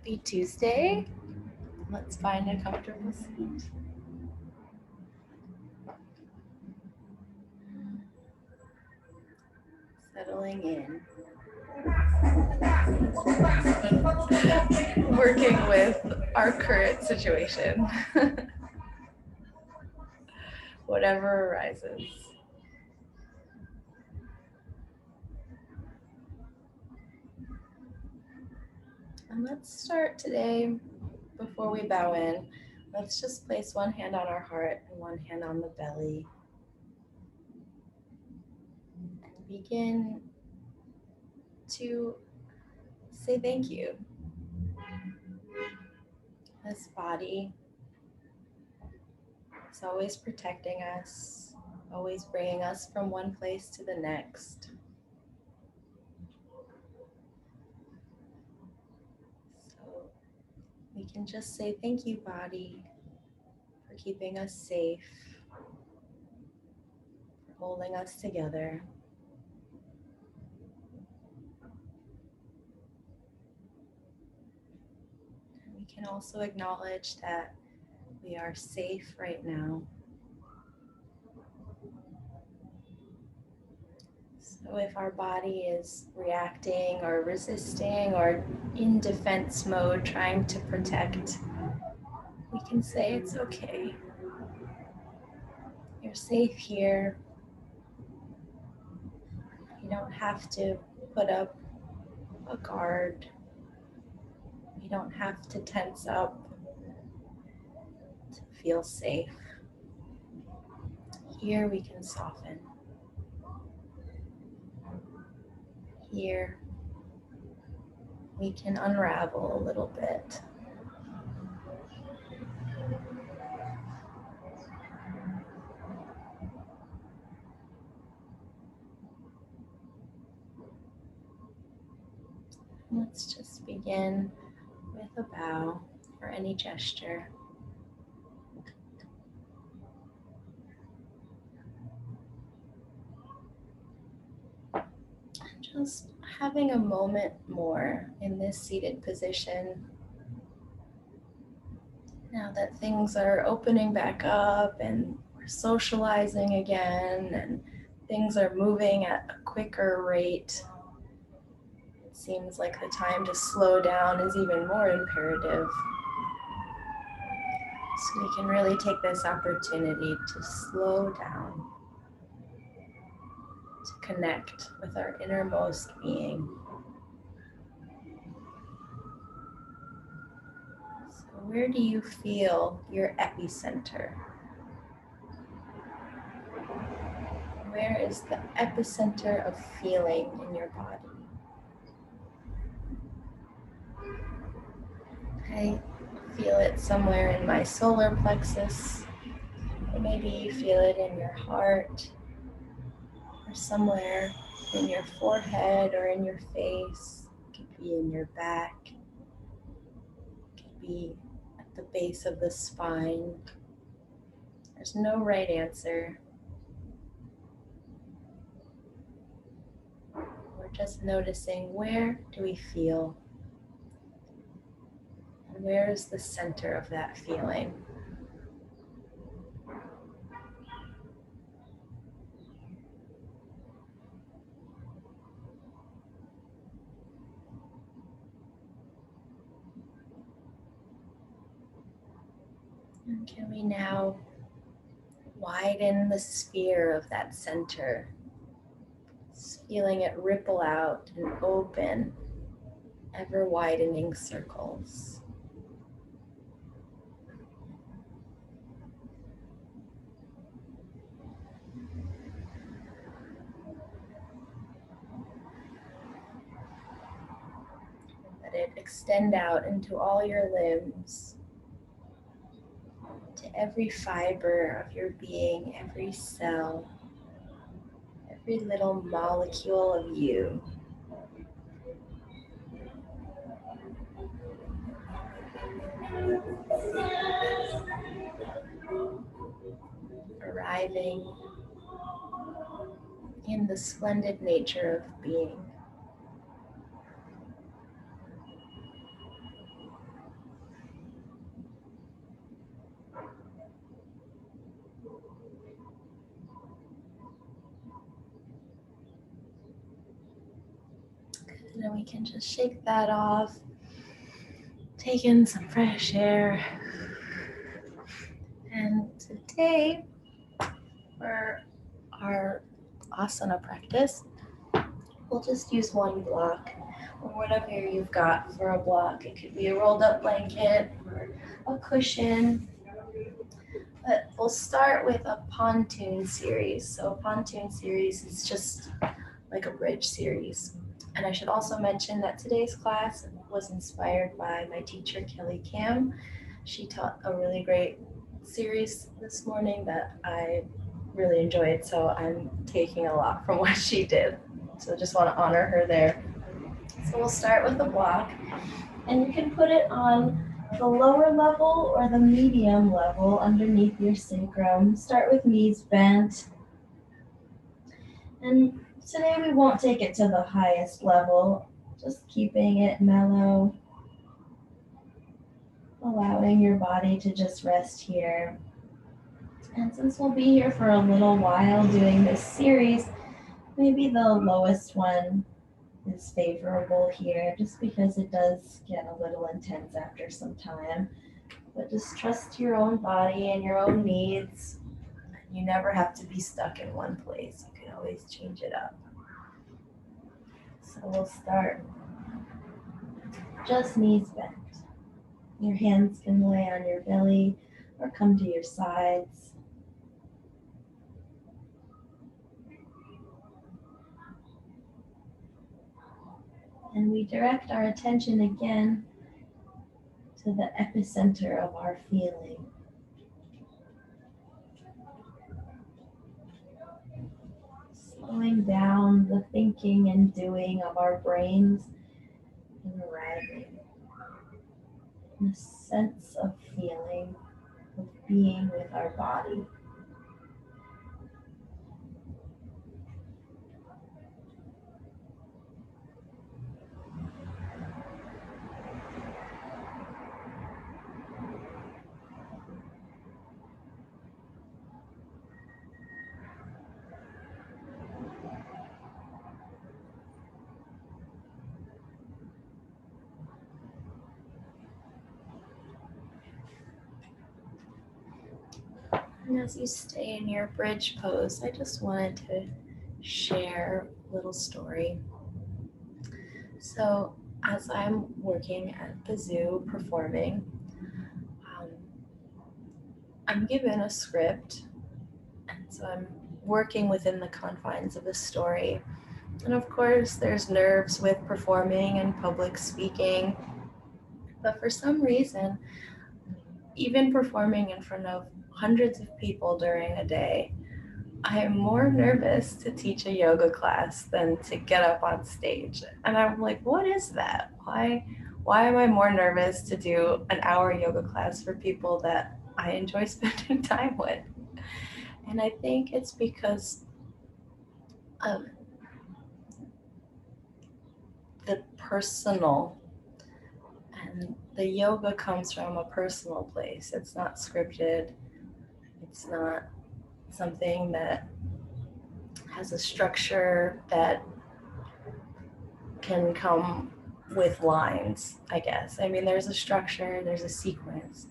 Happy Tuesday. Let's find a comfortable seat. Settling in. Working with our current situation. Whatever arises. And let's start today, before we bow in, let's just place one hand on our heart and one hand on the belly. And begin to say thank you. This body is always protecting us, always bringing us from one place to the next. So we can just say thank you, body, for keeping us safe, for holding us together. And we can also acknowledge that we are safe right now. So if our body is reacting or resisting or in defense mode, trying to protect, we can say it's okay. You're safe here. You don't have to put up a guard. You don't have to tense up to feel safe. Here we can soften. Here we can unravel a little bit. Let's just begin with a bow or any gesture. Just having a moment more in this seated position. Now that things are opening back up and we're socializing again and things are moving at a quicker rate, it seems like the time to slow down is even more imperative. So we can really take this opportunity to slow down, to connect with our innermost being. So where do you feel your epicenter? Where is the epicenter of feeling in your body? I feel it somewhere in my solar plexus, or maybe you feel it in your heart, or somewhere in your forehead or in your face. It could be in your back, it could be at the base of the spine. There's no right answer. We're just noticing, where do we feel? And where is the center of that feeling? And can we now widen the sphere of that center? Feeling it ripple out and open, ever widening circles. Let it extend out into all your limbs, to every fiber of your being, every cell, every little molecule of you. Arriving in the splendid nature of being. And then we can just shake that off, take in some fresh air. And today, for our asana practice, we'll just use one block or whatever you've got for a block. It could be a rolled up blanket or a cushion. But we'll start with a pontoon series. So a pontoon series is just like a bridge series. And I should also mention that today's class was inspired by my teacher, Kelly Kamm. She taught a really great series this morning that I really enjoyed. So I'm taking a lot from what she did. So just want to honor her there. So we'll start with a block, and you can put it on the lower level or the medium level underneath your sacrum. Start with knees bent. And today we won't take it to the highest level, just keeping it mellow, allowing your body to just rest here. And since we'll be here for a little while doing this series, maybe the lowest one is favorable here, just because it does get a little intense after some time. But just trust your own body and your own needs. You never have to be stuck in one place. You can always change it up. So we'll start just knees bent. Your hands can lay on your belly or come to your sides. And we direct our attention again to the epicenter of our feeling. Slowing down the thinking and doing of our brains and arriving in a sense of feeling, of being with our body. And as you stay in your bridge pose, I just wanted to share a little story. So, as I'm working at the zoo performing, I'm given a script, and so I'm working within the confines of a story. And of course, there's nerves with performing and public speaking, but for some reason, even performing in front of hundreds of people during a day, I am more nervous to teach a yoga class than to get up on stage. And I'm like, what is that? Why am I more nervous to do an hour yoga class for people that I enjoy spending time with? And I think it's because of the personal, and the yoga comes from a personal place. It's not scripted. It's not something that has a structure that can come with lines, I guess. I mean, there's a structure, there's a sequence,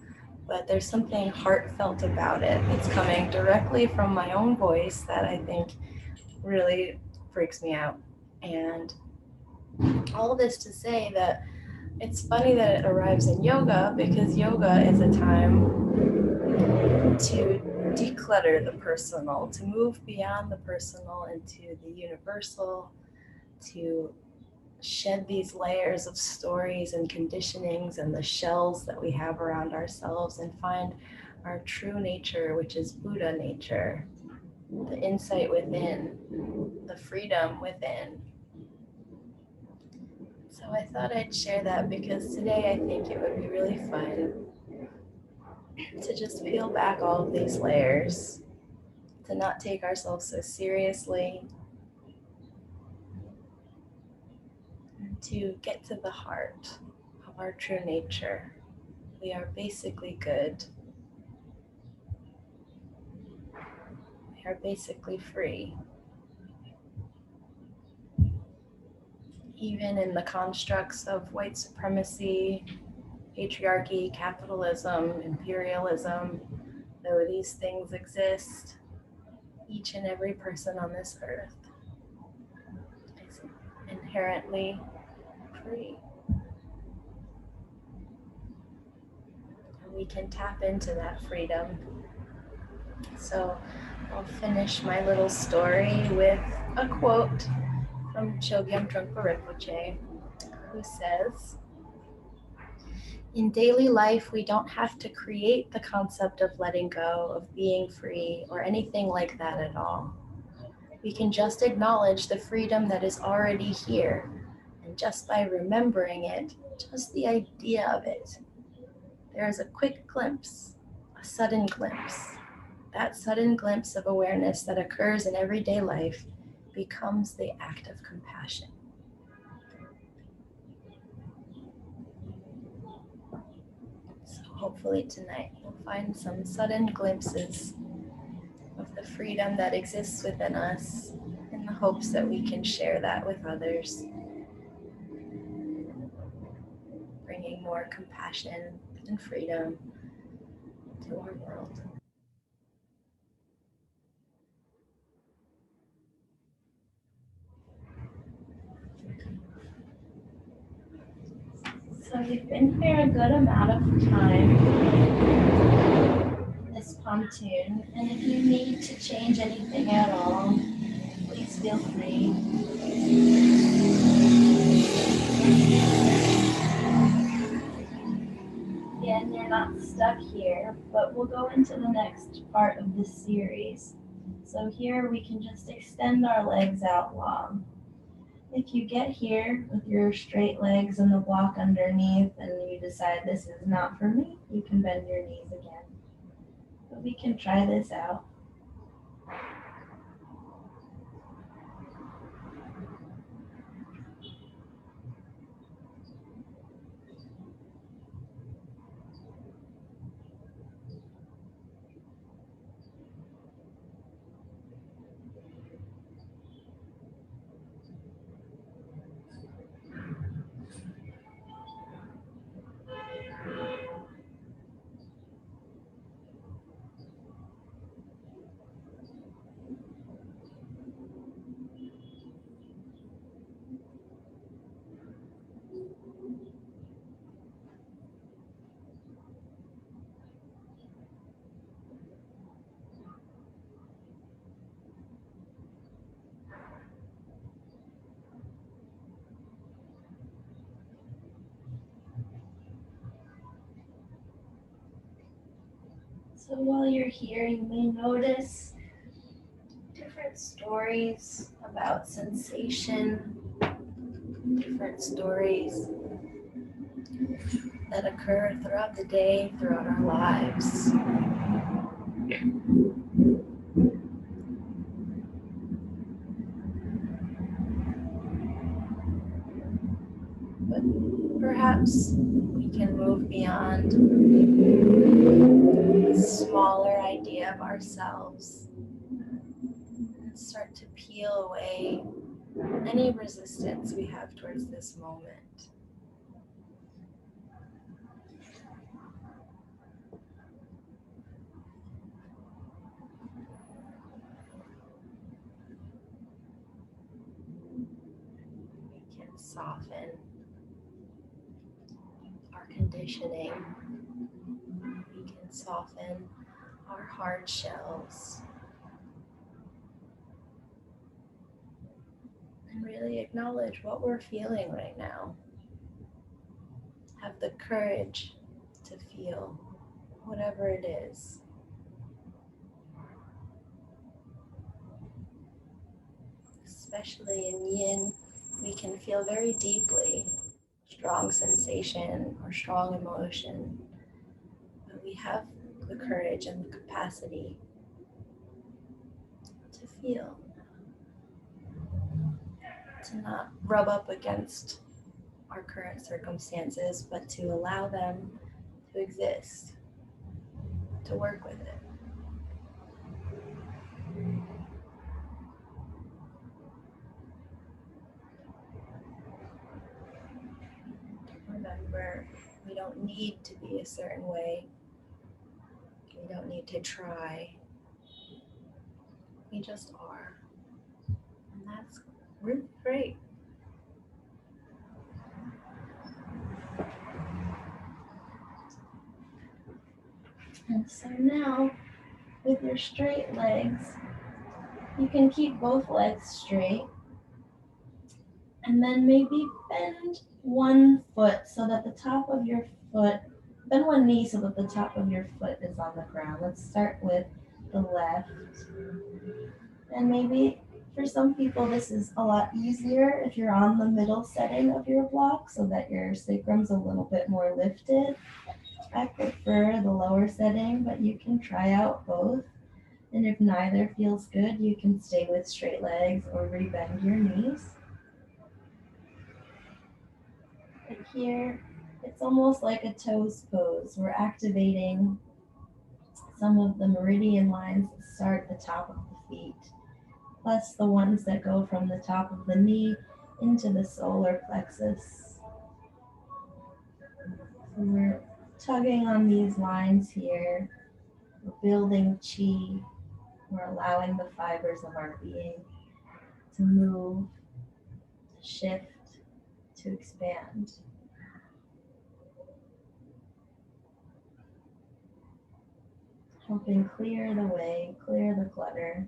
but there's something heartfelt about it. It's coming directly from my own voice that I think really freaks me out. And all this to say that it's funny that it arrives in yoga, because yoga is a time to declutter the personal, to move beyond the personal into the universal, to shed these layers of stories and conditionings and the shells that we have around ourselves and find our true nature, which is Buddha nature, the insight within, the freedom within. So I thought I'd share that because today I think it would be really fun to just peel back all of these layers, to not take ourselves so seriously, and to get to the heart of our true nature. We are basically good. Are basically free. even in the constructs of white supremacy, patriarchy, capitalism, imperialism, though these things exist, each and every person on this earth is inherently free. And we can tap into that freedom. So I'll finish my little story with a quote from Chogyam Trungpa Rinpoche, who says, "In daily life, we don't have to create the concept of letting go, of being free, or anything like that at all. We can just acknowledge the freedom that is already here, and just by remembering it, just the idea of it, there is a quick glimpse, a sudden glimpse. That sudden glimpse of awareness that occurs in everyday life becomes the act of compassion." So hopefully tonight we'll find some sudden glimpses of the freedom that exists within us in the hopes that we can share that with others, bringing more compassion and freedom to our world. So we've been here a good amount of time, this pontoon, and if you need to change anything at all, please feel free. Again, you're not stuck here, but we'll go into the next part of this series. So here we can just extend our legs out long. If you get here with your straight legs and the block underneath and you decide this is not for me, you can bend your knees again. But we can try this out. So while you're here, you may notice different stories about sensation, different stories that occur throughout the day, throughout our lives. But perhaps we can move beyond the smaller idea of ourselves and start to peel away any resistance we have towards this moment. We can soften our conditioning. We can soften our hard shells and really acknowledge what we're feeling right now. Have the courage to feel whatever it is. Especially in yin, we can feel very deeply strong sensation or strong emotion. But we have the courage and the capacity to feel, to not rub up against our current circumstances, but to allow them to exist, to work with it. remember, we don't need to be a certain way. We don't need to try. We just are. And that's really great. And so now, with your straight legs, you can keep both legs straight. And then maybe bend one foot so that the top of your foot, bend one knee so that the top of your foot is on the ground. Let's start with the left. And maybe for some people this is a lot easier if you're on the middle setting of your block so that your sacrum's a little bit more lifted. I prefer the lower setting, but you can try out both. And if neither feels good, you can stay with straight legs or rebend your knees. But here, it's almost like a toes pose. We're activating some of the meridian lines that start at the top of the feet, plus the ones that go from the top of the knee into the solar plexus. So we're tugging on these lines here. We're building chi. We're allowing the fibers of our being to move, to shift, to expand. Helping clear the way, clear the clutter.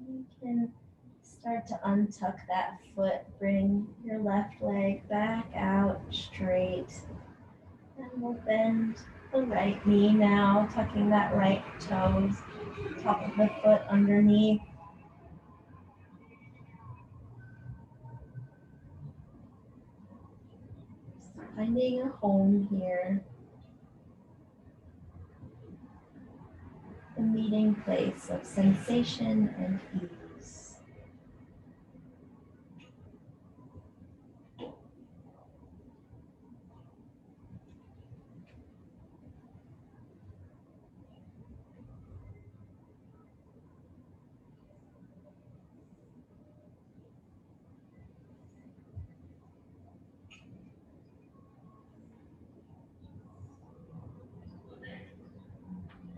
You can start to untuck that foot, bring your left leg back out straight, and we'll bend the right knee now, tucking that right toes, top of the foot underneath. Finding a home here, the meeting place of sensation and ease.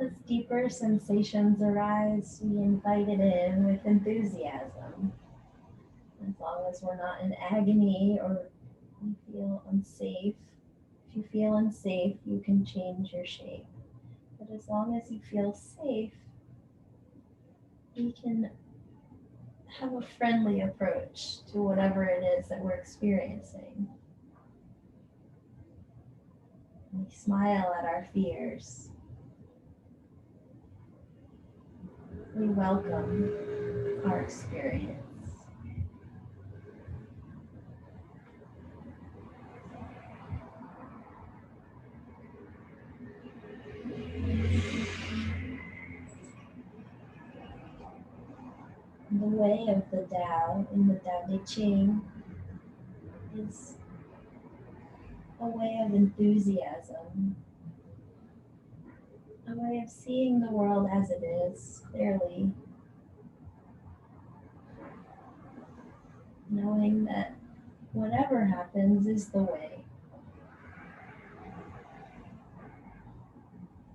As deeper sensations arise, we invite it in with enthusiasm. As long as we're not in agony or we feel unsafe. If you feel unsafe, you can change your shape. But as long as you feel safe, we can have a friendly approach to whatever it is that we're experiencing. We smile at our fears. We welcome our experience. The way of the Tao in the Tao Te Ching is a way of enthusiasm, a way of seeing the world as it is clearly, knowing that whatever happens is the way.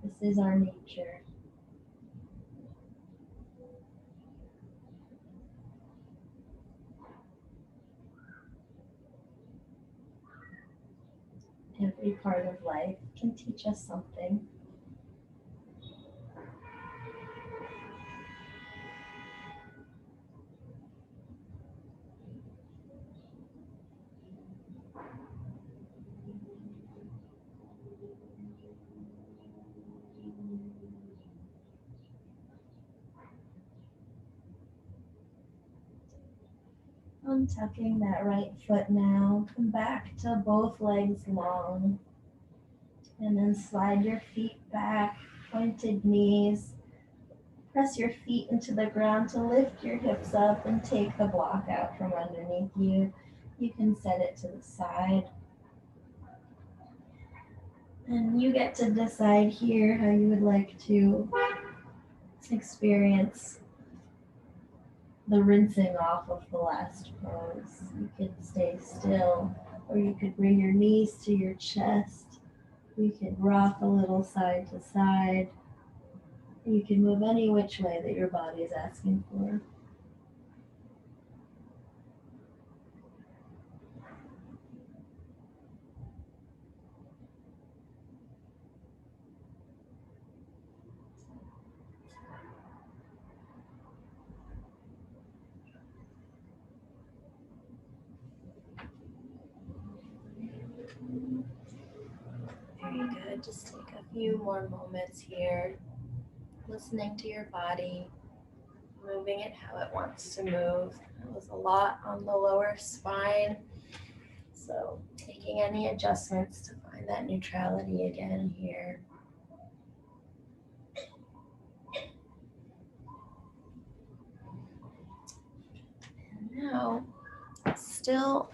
This is our nature. part of life can teach us something. Untucking that right foot now, come back to both legs long, and then slide your feet back, pointed knees. Press your feet into the ground to lift your hips up and take the block out from underneath you. You can set it to the side. And you get to decide here how you would like to experience the rinsing off of the last pose. You could stay still, or you could bring your knees to your chest. You could rock a little side to side. You can move any which way that your body is asking for. Very good. Just take a few more moments here, listening to your body, moving it how it wants to move. That was a lot on the lower spine. So taking any adjustments to find that neutrality again here. And now, still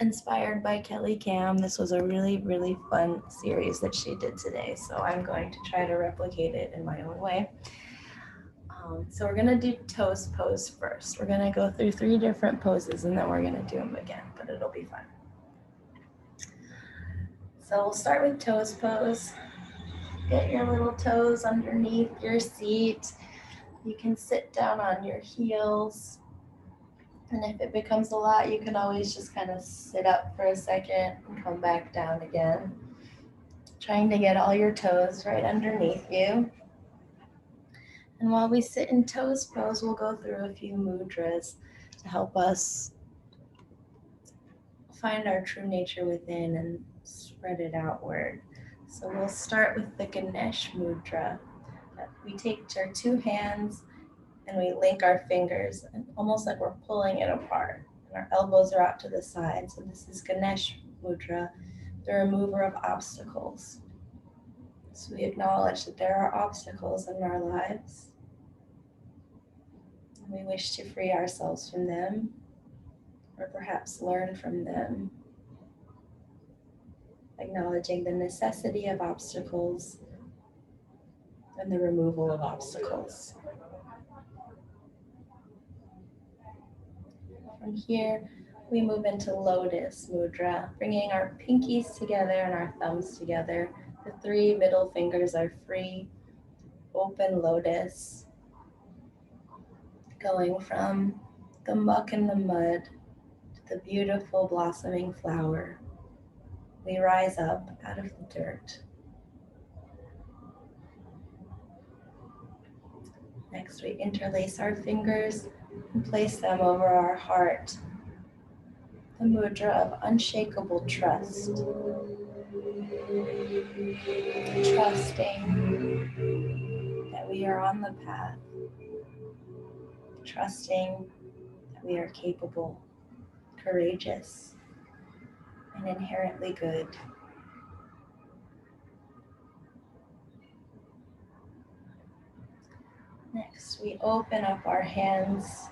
inspired by Kelly Kamm, this was a really, really fun series that she did today. So I'm going to try to replicate it in my own way. So we're gonna do toes pose first. We're gonna go through 3 different poses and then we're gonna do them again, but it'll be fun. So we'll start with toes pose. Get your little toes underneath your seat. You can sit down on your heels. And if it becomes a lot, you can always just kind of sit up for a second and come back down again. Trying to get all your toes right underneath you. And while we sit in toes pose, we'll go through a few mudras to help us find our true nature within and spread it outward. So we'll start with the Ganesh mudra. We take our 2 hands and we link our fingers, and almost like we're pulling it apart. And our elbows are out to the side. So this is Ganesh mudra, the remover of obstacles. So we acknowledge that there are obstacles in our lives. And we wish to free ourselves from them, or perhaps learn from them. Acknowledging the necessity of obstacles and the removal of obstacles. From here, we move into Lotus Mudra, bringing our pinkies together and our thumbs together. The 3 middle fingers are free, open lotus, going from the muck and the mud to the beautiful blossoming flower. We rise up out of the dirt. Next, we interlace our fingers and place them over our heart. The mudra of unshakable trust. Trusting that we are on the path. Trusting that we are capable, courageous, and inherently good. Next, we open up our hands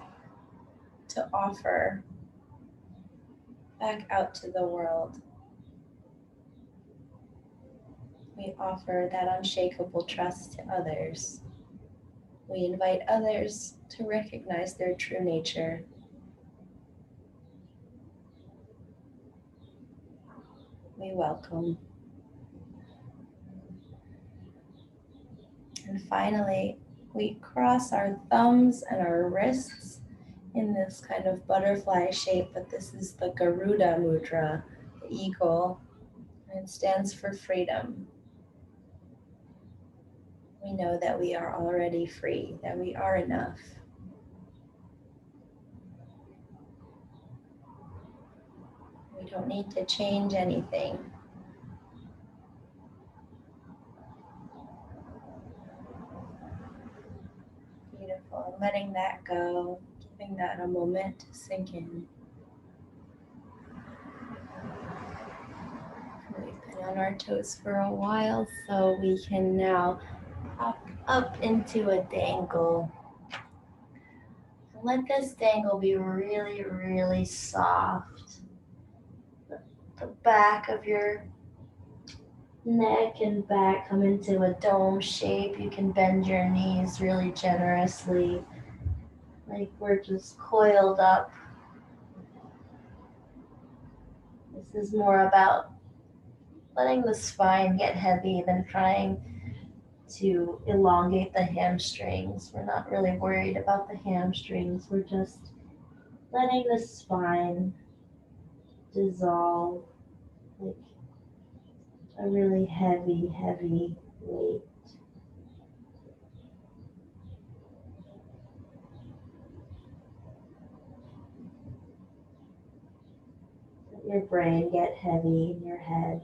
to offer back out to the world. We offer that unshakable trust to others. We invite others to recognize their true nature. We welcome. And finally, we cross our thumbs and our wrists in this kind of butterfly shape, but this is the Garuda Mudra, the eagle. and it stands for freedom. We know that we are already free, that we are enough. We don't need to change anything. Beautiful. Letting that go, giving that a moment to sink in. We've been on our toes for a while, so we can now pop up into a dangle. Let this dangle be really, really soft. The back of your neck and back come into a dome shape. You can bend your knees really generously, like we're just coiled up. This is more about letting the spine get heavy than trying to elongate the hamstrings. We're not really worried about the hamstrings. We're just letting the spine dissolve like a really heavy, heavy weight. Let your brain get heavy in your head.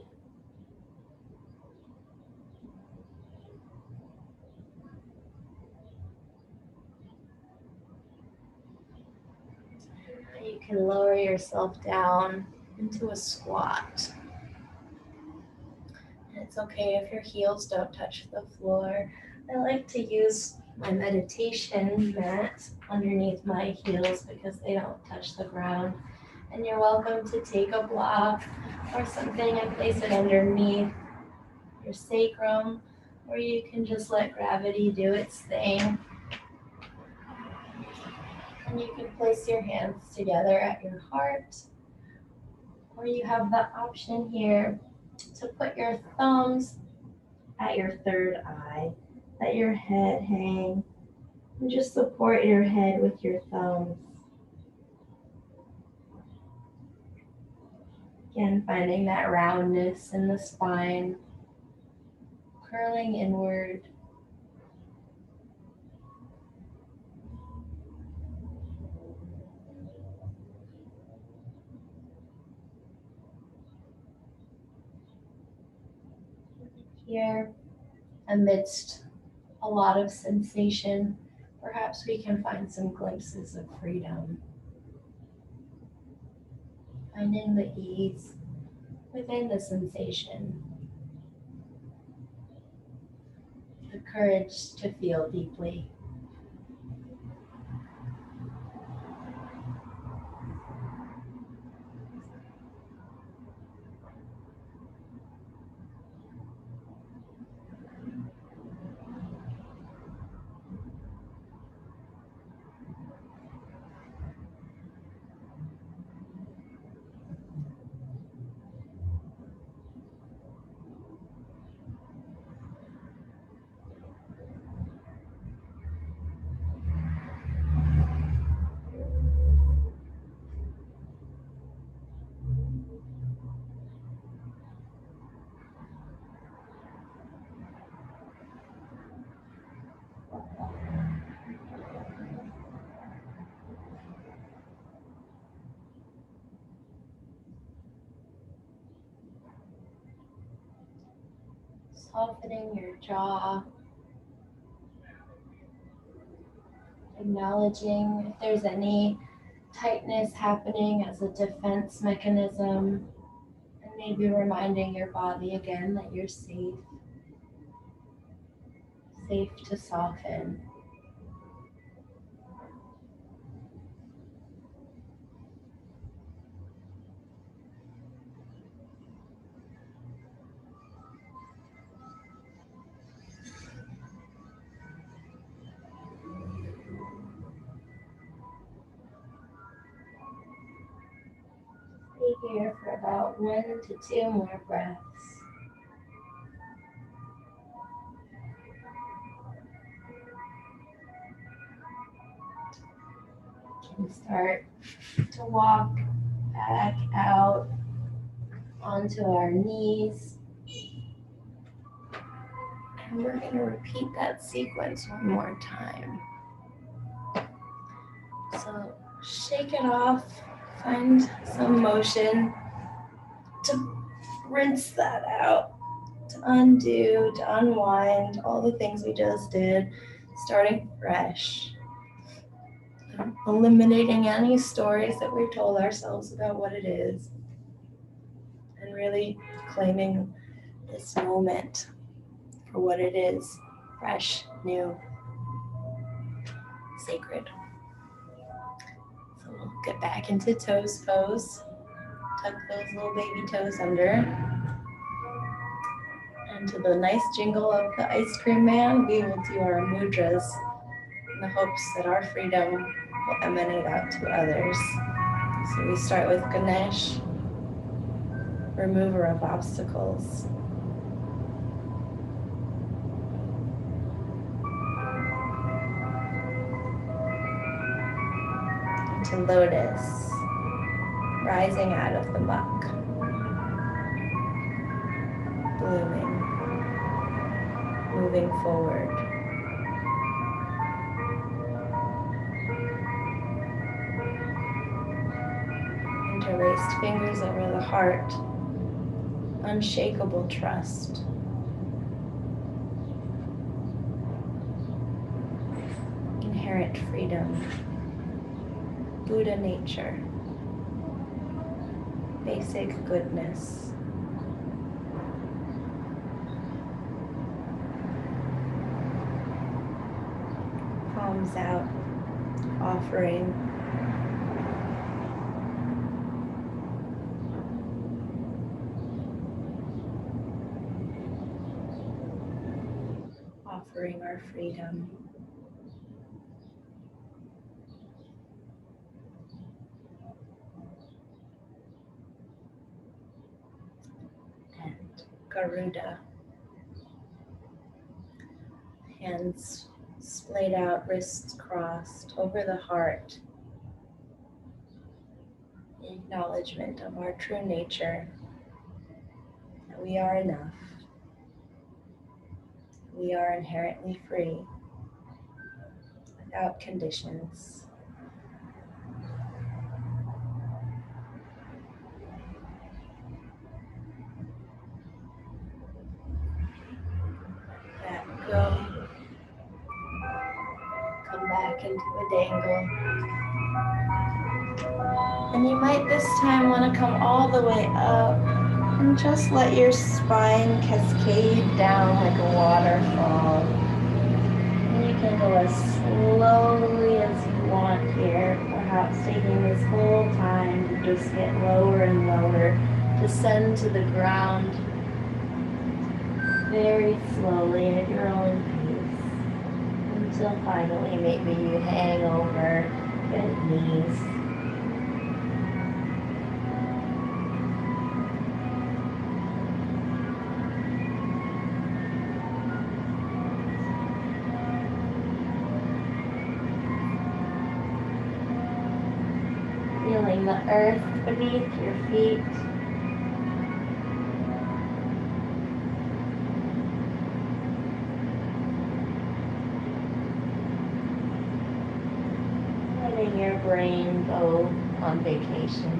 You can lower yourself down into a squat. It's okay if your heels don't touch the floor. I like to use my meditation mat underneath my heels because they don't touch the ground. And you're welcome to take a block or something and place it underneath your sacrum, or you can just let gravity do its thing. And you can place your hands together at your heart, or you have the option here to put your thumbs at your third eye. Let your head hang and just support your head with your thumbs. Again, finding that roundness in the spine, curling inward. Here, amidst a lot of sensation, perhaps we can find some glimpses of freedom. Finding the ease within the sensation, the courage to feel deeply. Softening your jaw, acknowledging if there's any tightness happening as a defense mechanism, and maybe reminding your body again that you're safe, safe to soften. Stay here for about 1 to 2 more breaths. You can start to walk back out onto our knees. And we're going to repeat that sequence one more time. So shake it off, find some motion to rinse that out, to undo, to unwind all the things we just did, starting fresh. Eliminating any stories that we've told ourselves about what it is, and really claiming this moment for what it is: fresh, new, sacred. So we'll get back into toes pose. Tuck those little baby toes under. And to the nice jingle of the ice cream man, we will do our mudras in the hopes that our freedom will emanate out to others. So we start with Ganesh, remover of obstacles. To lotus, rising out of the muck, blooming, moving forward. Interlaced fingers over the heart, unshakable trust. Inherent freedom, Buddha nature, basic goodness. Palms out, offering. Offering our freedom. And Garuda. Hands splayed out, wrists crossed over the heart. The acknowledgement of our true nature, that we are enough. We are inherently free, without conditions. Let go. Come back into a dangle. And you might this time want to come all the way up and just let your spine cascade down like a waterfall. And you can go as slowly as you want here, perhaps taking this whole time to just get lower and lower, descend to the ground very slowly at your own pace, until finally maybe you hang over bent knees. Feeling the earth beneath your feet. Letting your brain go on vacation.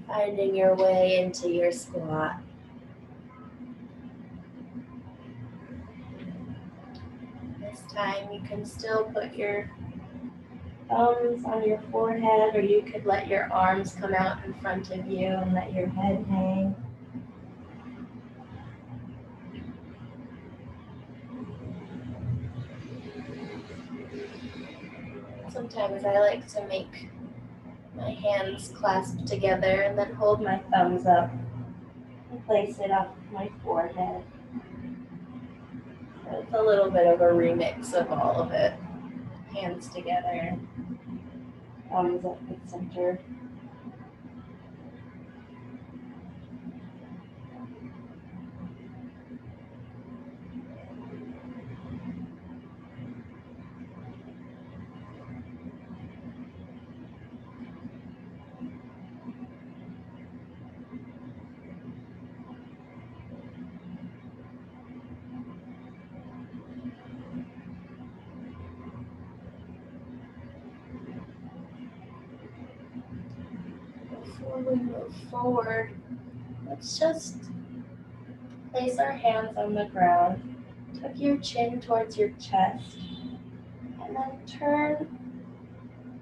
Finding your way into your squat. This time you can still put your thumbs on your forehead, or you could let your arms come out in front of you and let your head hang. Sometimes I like to make my hands clasp together and then hold my thumbs up and place it up my forehead. So it's a little bit of a remix of all of it. Hands together, thumbs up at center. When we move forward, let's just place our hands on the ground, tuck your chin towards your chest, and then turn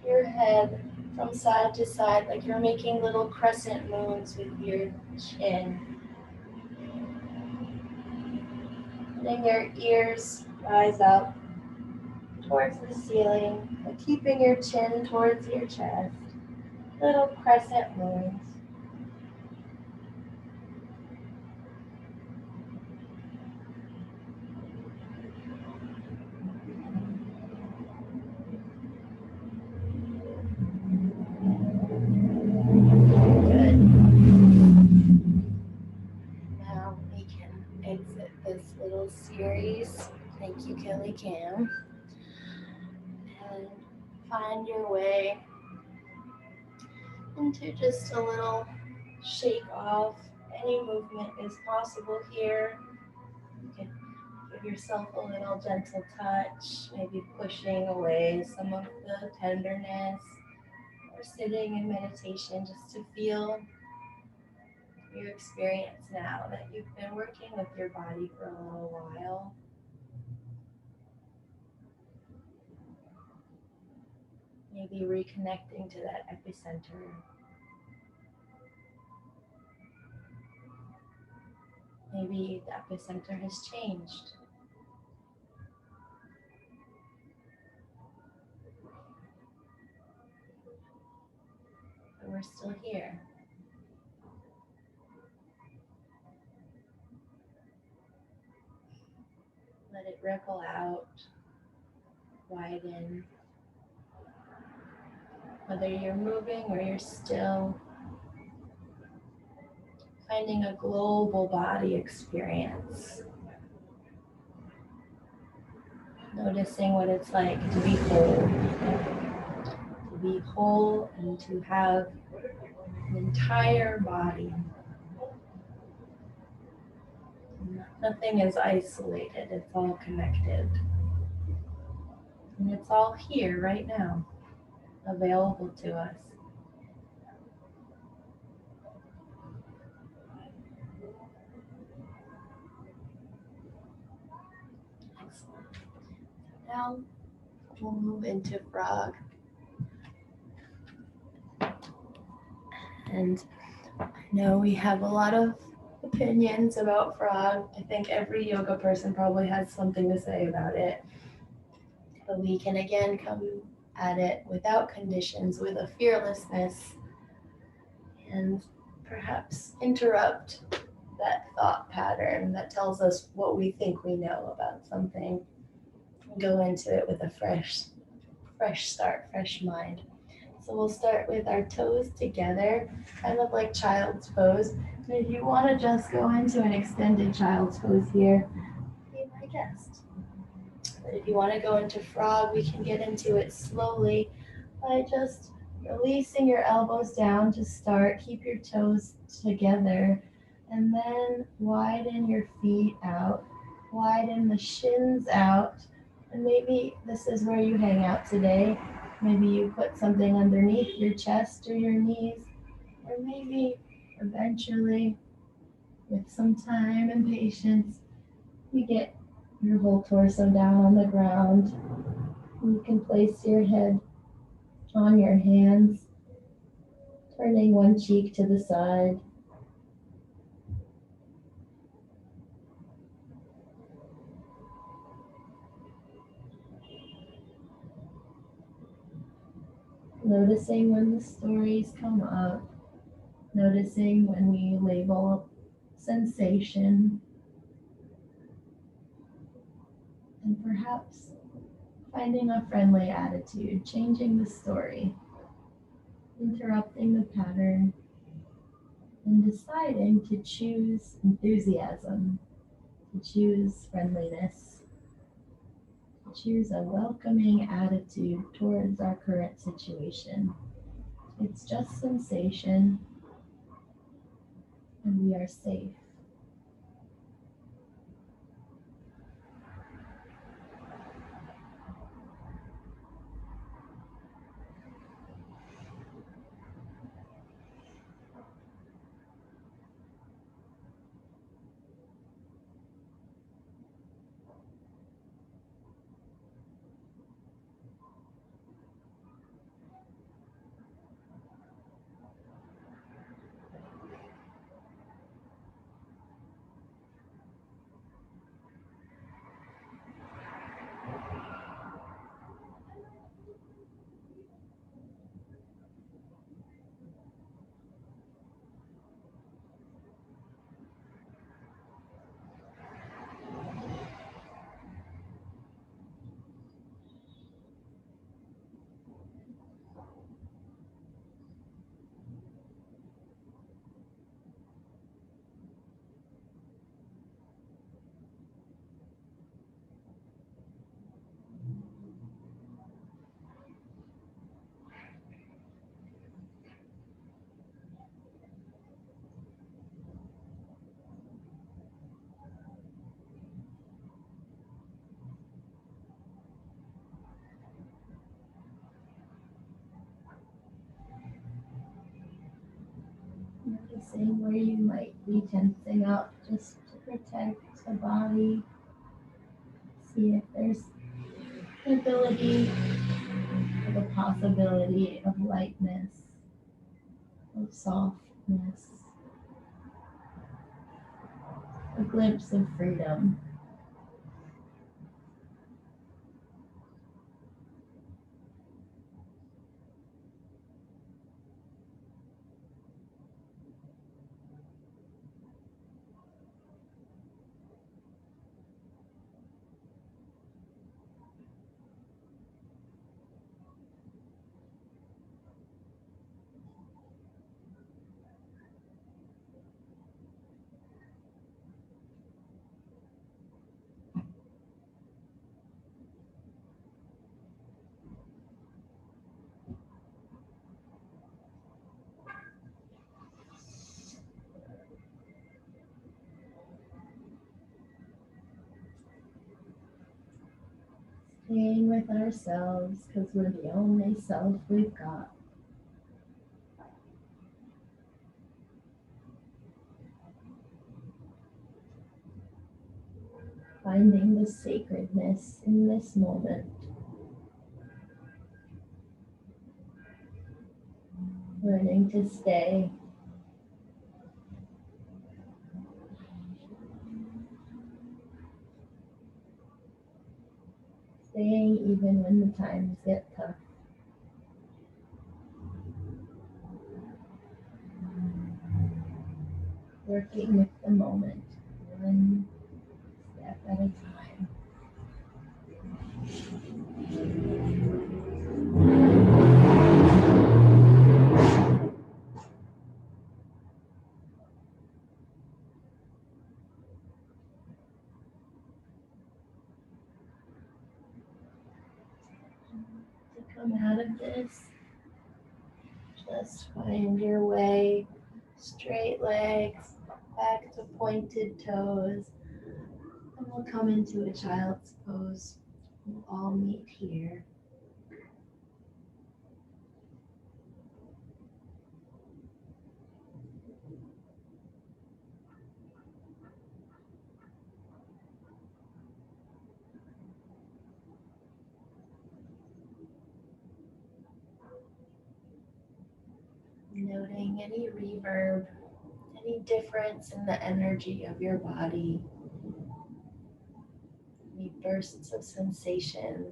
your head from side to side like you're making little crescent moons with your chin. Letting your ears rise up towards the ceiling, but keeping your chin towards your chest. Little crescent moons. Good. Now we can exit this little series. Thank you, Kelly Kamm. And find your way into just a little shake off. Any movement is possible here. You can give yourself a little gentle touch, maybe pushing away some of the tenderness, or sitting in meditation just to feel your experience now that you've been working with your body for a little while. Maybe reconnecting to that epicenter. Maybe the epicenter has changed. But we're still here. Let it ripple out, widen. Whether you're moving or you're still, finding a global body experience. Noticing what it's like to be whole. To be whole and to have an entire body. Nothing is isolated, it's all connected. And it's all here right now, available to us. Excellent. Now we'll move into frog. And I know we have a lot of opinions about frog. I think every yoga person probably has something to say about it. But we can again come at it without conditions, with a fearlessness, and perhaps interrupt that thought pattern that tells us what we think we know about something. Go into it with a fresh start, fresh mind. So we'll start with our toes together, kind of like child's pose. And if you want to just go into an extended child's pose here, be my guest. But if you want to go into frog, we can get into it slowly by just releasing your elbows down to start. Keep your toes together, and then widen your feet out. Widen the shins out. And maybe this is where you hang out today. Maybe you put something underneath your chest or your knees, or maybe eventually, with some time and patience, you get your whole torso down on the ground. You can place your head on your hands, turning one cheek to the side. Noticing when the stories come up, noticing when we label sensation, and perhaps finding a friendly attitude, changing the story, interrupting the pattern, and deciding to choose enthusiasm, to choose friendliness, to choose a welcoming attitude towards our current situation. It's just sensation, and we are safe. noticing where you might be tensing up just to protect the body. See if there's an ability or the possibility of lightness, of softness, a glimpse of freedom. Staying with ourselves because we're the only self we've got. Finding the sacredness in this moment. Learning to stay. Staying even when the times get tough. Working with the moment, one step at a time. To come out of this, just find your way, straight legs, back to pointed toes, and we'll come into a child's pose. We'll all meet here. Noting any reverb, any difference in the energy of your body, any bursts of sensation,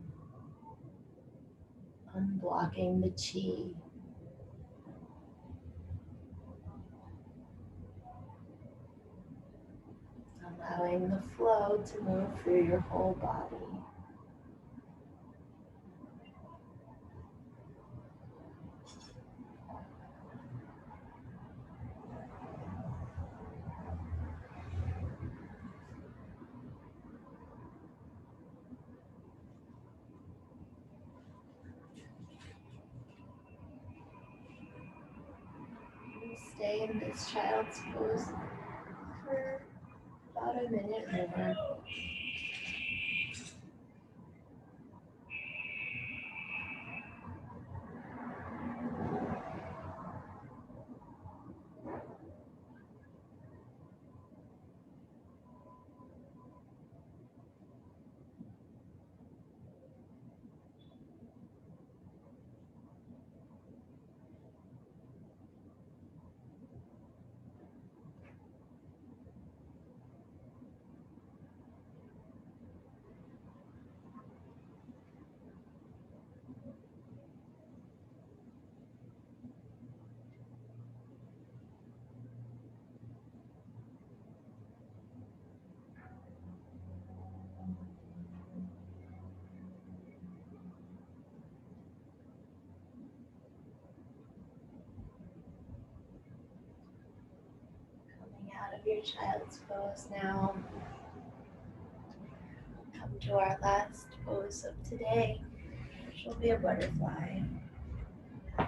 unblocking the chi. Allowing the flow to move through your whole body. Stay in this child's pose for about a minute more. Out of your child's pose now. Come to our last pose of today, which will be a butterfly. So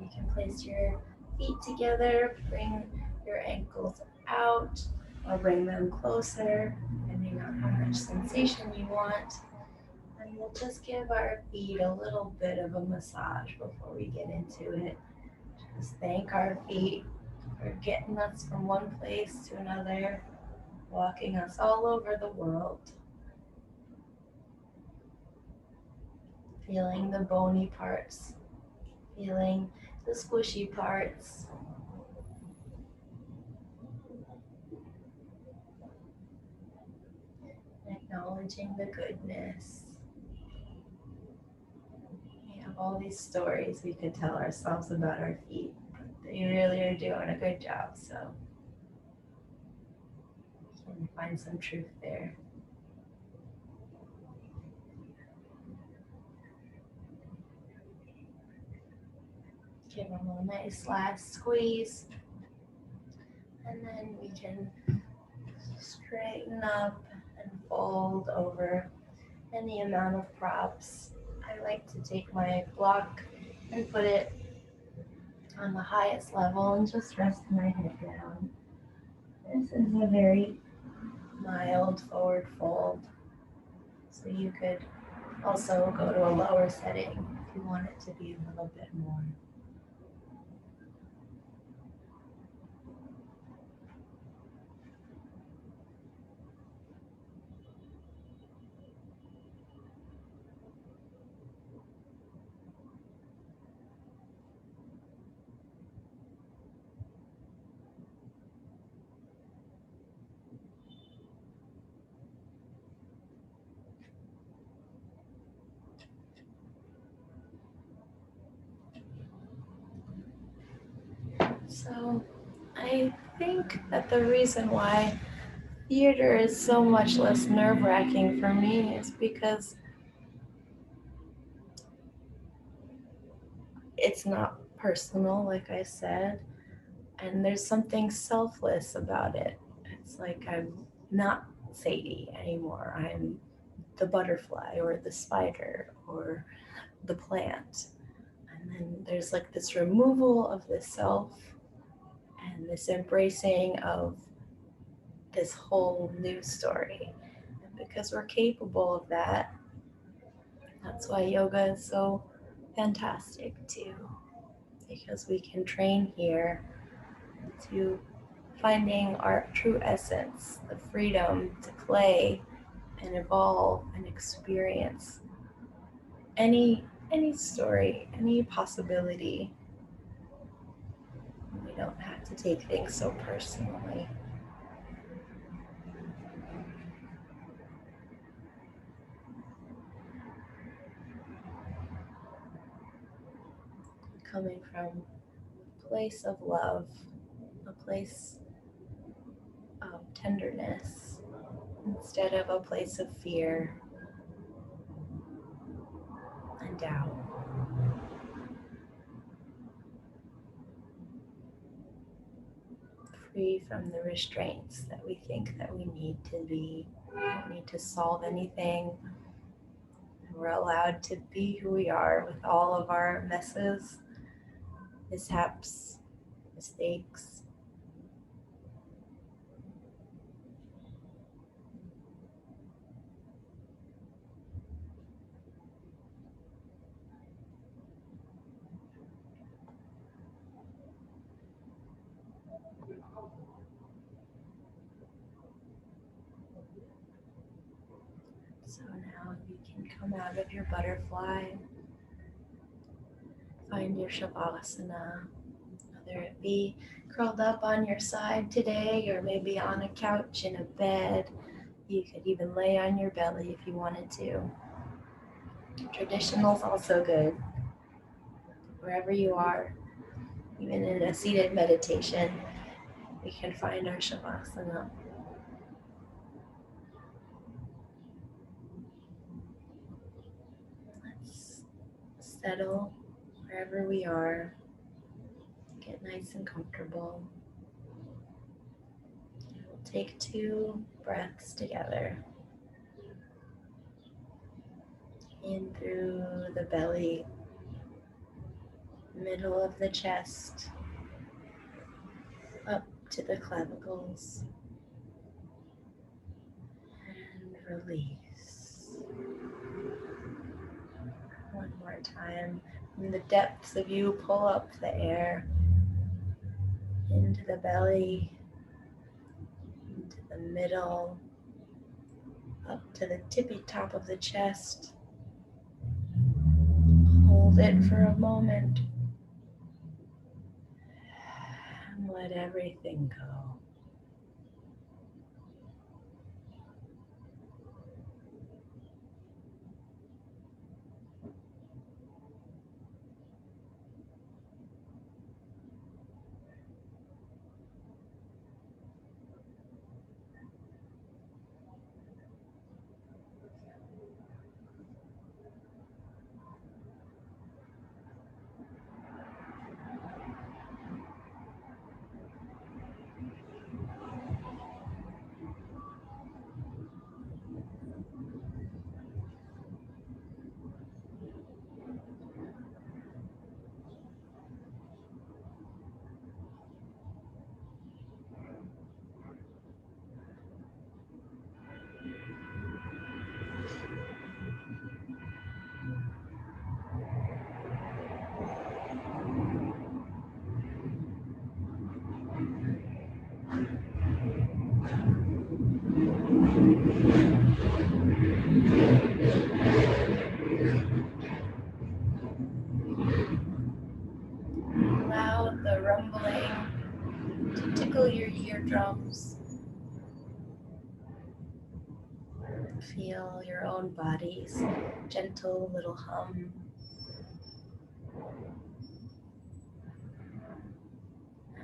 you can place your feet together, bring your ankles out, or bring them closer, depending on how much sensation you want. And And we'll just give our feet a little bit of a massage before we get into it. Just thank our feet for getting us from one place to another, walking us all over the world. Feeling the bony parts, feeling the squishy parts. Acknowledging the goodness. We have all these stories we could tell ourselves about our feet, but they really are doing a good job, so we can find some truth there. Give them a nice last squeeze, and then we can straighten up and fold over any amount of props. I like to take my block and put it on the highest level and just rest my head down. This is a very mild forward fold, so you could also go to a lower setting if you want it to be a little bit more. So I think that the reason why theater is so much less nerve-wracking for me is because it's not personal, like I said, and there's something selfless about it. It's like I'm not Sadie anymore. I'm the butterfly or the spider or the plant. And then there's like this removal of the self and this embracing of this whole new story. And because we're capable of that, that's why yoga is so fantastic too. Because we can train here to finding our true essence, the freedom to play and evolve and experience any story, any possibility. We don't have to take things so personally. Coming from a place of love, a place of tenderness, instead of a place of fear and doubt. Free from the restraints that we think that we need to be. We don't need to solve anything. We're allowed to be who we are with all of our messes, mishaps, mistakes. So now you can come out of your butterfly, find your shavasana, whether it be curled up on your side today or maybe on a couch in a bed. You could even lay on your belly if you wanted to. Traditional is also good. Wherever you are, even in a seated meditation, we can find our shavasana. Let's settle wherever we are, get nice and comfortable. We'll take 2 breaths together. In through the belly, middle of the chest, up to the clavicles, and release. more time. From the depths of you, pull up the air into the belly, into the middle, up to the tippy top of the chest. Hold it for a moment and let everything go. Allow the rumbling to tickle your eardrums. Feel your own body's gentle little hum.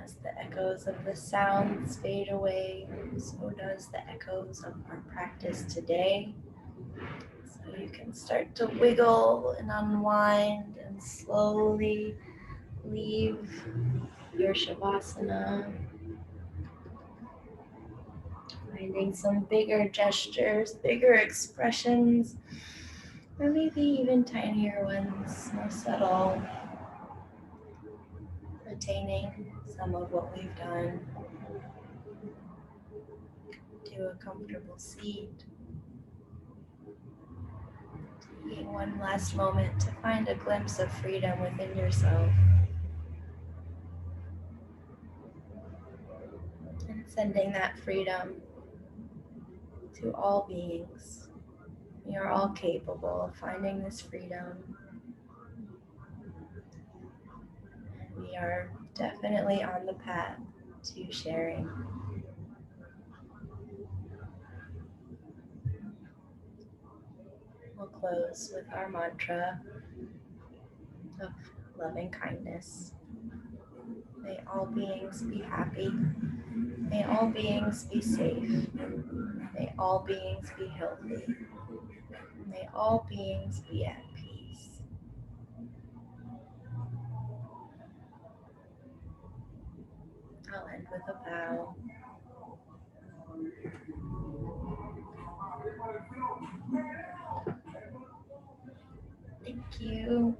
As the echoes of the sounds fade away, so does the echoes of our practice today. So you can start to wiggle and unwind and slowly leave your Shavasana, finding some bigger gestures, bigger expressions, or maybe even tinier ones, more subtle, retaining some of what we've done to a comfortable seat. Taking one last moment to find a glimpse of freedom within yourself. And sending that freedom to all beings. We are all capable of finding this freedom. We are definitely on the path to sharing. We'll close with our mantra of loving kindness. May all beings be happy. May all beings be safe. May all beings be healthy. May all beings be at peace. I'll end with a bow. Thank you.